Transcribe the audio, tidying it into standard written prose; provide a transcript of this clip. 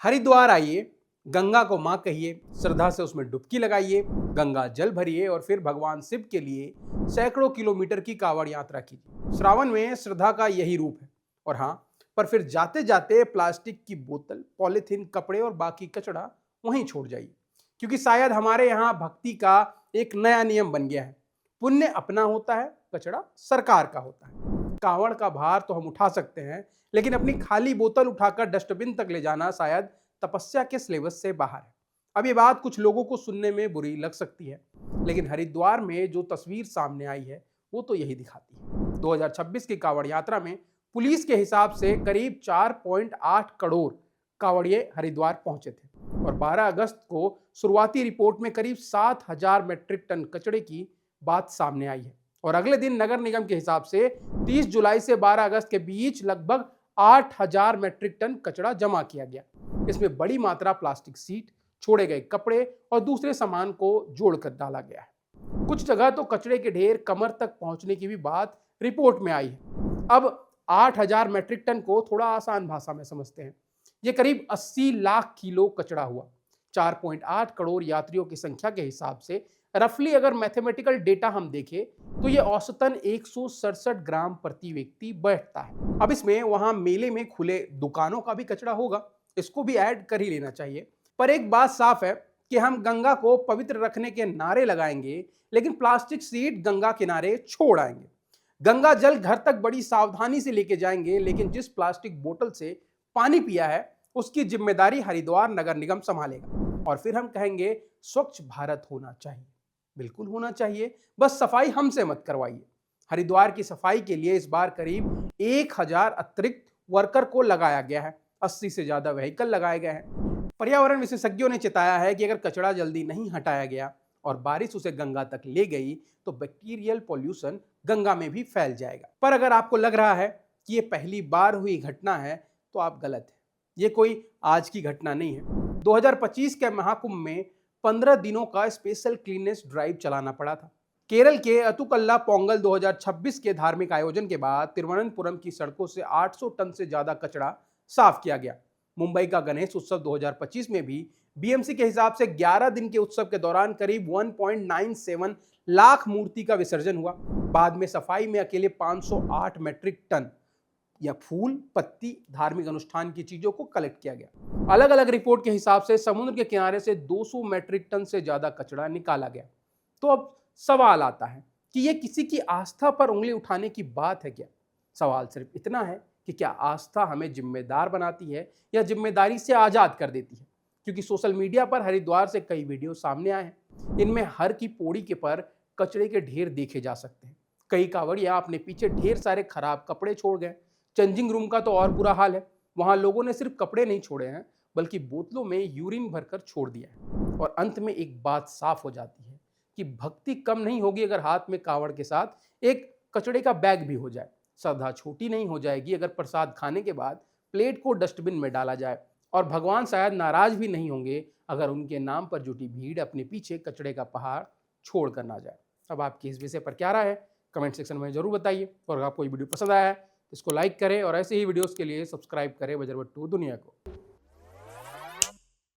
हरिद्वार आइए, गंगा को मां कहिए, श्रद्धा से उसमें डुबकी लगाइए, गंगा जल भरिए और फिर भगवान शिव के लिए सैकड़ों किलोमीटर की कांवड़ यात्रा कीजिए। श्रावण में श्रद्धा का यही रूप है। और हाँ, पर फिर जाते जाते प्लास्टिक की बोतल, पॉलिथीन, कपड़े और बाकी कचरा वहीं छोड़ जाइए, क्योंकि शायद हमारे यहाँ भक्ति का एक नया नियम बन गया है। पुण्य अपना होता है, कचरा सरकार का होता है। कांवड़ का भार तो हम उठा सकते हैं, लेकिन अपनी खाली बोतल उठाकर डस्टबिन तक ले जाना शायद तपस्या के सिलेबस से बाहर है। अब ये बात कुछ लोगों को सुनने में बुरी लग सकती है, लेकिन हरिद्वार में जो तस्वीर सामने आई है वो तो यही दिखाती है। 2026 की कांवड़ यात्रा में पुलिस के हिसाब से करीब 4.8 करोड़ कांवड़िए हरिद्वार पहुंचे थे और 12 अगस्त को शुरुआती रिपोर्ट में करीब 7,000 मीट्रिक टन कचड़े की बात सामने आई है। और अगले दिन नगर निगम के हिसाब से 30 जुलाई से 12 अगस्त के बीच लगभग 8,000 मीट्रिक टन कचरा जमा किया गया। इसमें बड़ी मात्रा प्लास्टिक सीट, छोड़े गए कपड़े और दूसरे सामान को जोड़कर डाला गया है। कुछ जगह तो कचरे के ढेर कमर तक पहुंचने की भी बात रिपोर्ट में आई है। अब 8,000 मीट्रिक टन को थोड़ा आसान भाषा में समझते हैं। ये करीब 80 लाख किलो कचरा हुआ। 4.8 करोड़ यात्रियों की संख्या के हिसाब से रफली अगर मैथमेटिकल डेटा हम देखें तो ये औसतन 167 ग्राम प्रति व्यक्ति बैठता है। अब इसमें वहां मेले में खुले दुकानों का भी कचरा होगा, इसको भी ऐड कर ही लेना चाहिए। पर एक बात साफ है कि हम गंगा को पवित्र रखने के नारे लगाएंगे, लेकिन प्लास्टिक सीट गंगा किनारे छोड़ आएंगे। गंगा जल घर तक बड़ी सावधानी से लेके जाएंगे, लेकिन जिस प्लास्टिक बोतल से पानी पिया है उसकी जिम्मेदारी हरिद्वार नगर निगम संभालेगा। और फिर हम कहेंगे स्वच्छ भारत होना चाहिए। बिल्कुल होना चाहिए, बस सफाई हमसे मत करवाइए। हरिद्वार की सफाई के लिए इस बार करीब 1,000 अतिरिक्त वर्कर को लगाया गया है। 80 से ज्यादा व्हीकल लगाए गए हैं। पर्यावरण विशेषज्ञों ने चेताया है कि अगर कचरा जल्दी नहीं हटाया गया और बारिश उसे गंगा तक ले गई तो बैक्टीरियल पॉल्यूशन गंगा में भी फैल जाएगा। पर अगर आपको लग रहा है कि ये पहली बार हुई घटना है तो आप गलत हैं। ये कोई आज की घटना नहीं है। 2025 के महाकुंभ में 15 दिनों का स्पेशल क्लीननेस ड्राइव चलाना पड़ा था। केरल के अतुकल्ला पोंगल 2026 के धार्मिक आयोजन के बाद तिरुवनंतपुरम की सड़कों से 800 टन से ज्यादा कचरा साफ किया गया। मुंबई का गणेश उत्सव 2025 में भी बीएमसी के हिसाब से 11 दिन के उत्सव के दौरान करीब 1.97 लाख मूर्ति का विसर्जन हुआ। बाद में सफाई में अकेले 508 मीट्रिक टन या फूल, पत्ती, धार्मिक अनुष्ठान की चीजों को कलेक्ट किया गया। अलग अलग रिपोर्ट के हिसाब से समुद्र के किनारे से 200 मीट्रिक टन से ज्यादा कचरा निकाला गया। तो अब सवाल आता है कि ये किसी की आस्था पर उंगली उठाने की बात है क्या? सवाल सिर्फ इतना है कि क्या आस्था हमें जिम्मेदार बनाती है या जिम्मेदारी से आजाद कर देती है? क्योंकि सोशल मीडिया पर हरिद्वार से कई वीडियो सामने आए हैं। इनमें हर की पौड़ी के पर कचरे के ढेर देखे जा सकते हैं। कई कांवड़िया अपने पीछे ढेर सारे खराब कपड़े छोड़ गए। चेंजिंग रूम का तो और बुरा हाल है। वहां लोगों ने सिर्फ कपड़े नहीं छोड़े हैं, बल्कि बोतलों में यूरिन भरकर छोड़ दिया है। और अंत में एक बात साफ हो जाती है कि भक्ति कम नहीं होगी अगर हाथ में कांवड़ के साथ एक कचड़े का बैग भी हो जाए। श्रद्धा छोटी नहीं हो जाएगी अगर प्रसाद खाने के बाद प्लेट को डस्टबिन में डाला जाए। और भगवान शायद नाराज भी नहीं होंगे अगर उनके नाम पर जुटी भीड़ अपने पीछे कचड़े का पहाड़ छोड़ कर ना जाए। अब आपकी इस विषय पर क्या राय है, कमेंट सेक्शन में जरूर बताइए। और अगर आपको ये वीडियो पसंद आया है तो इसको लाइक करें और ऐसे ही वीडियोस के लिए सब्सक्राइब करें बजरवट्टू दुनिया को।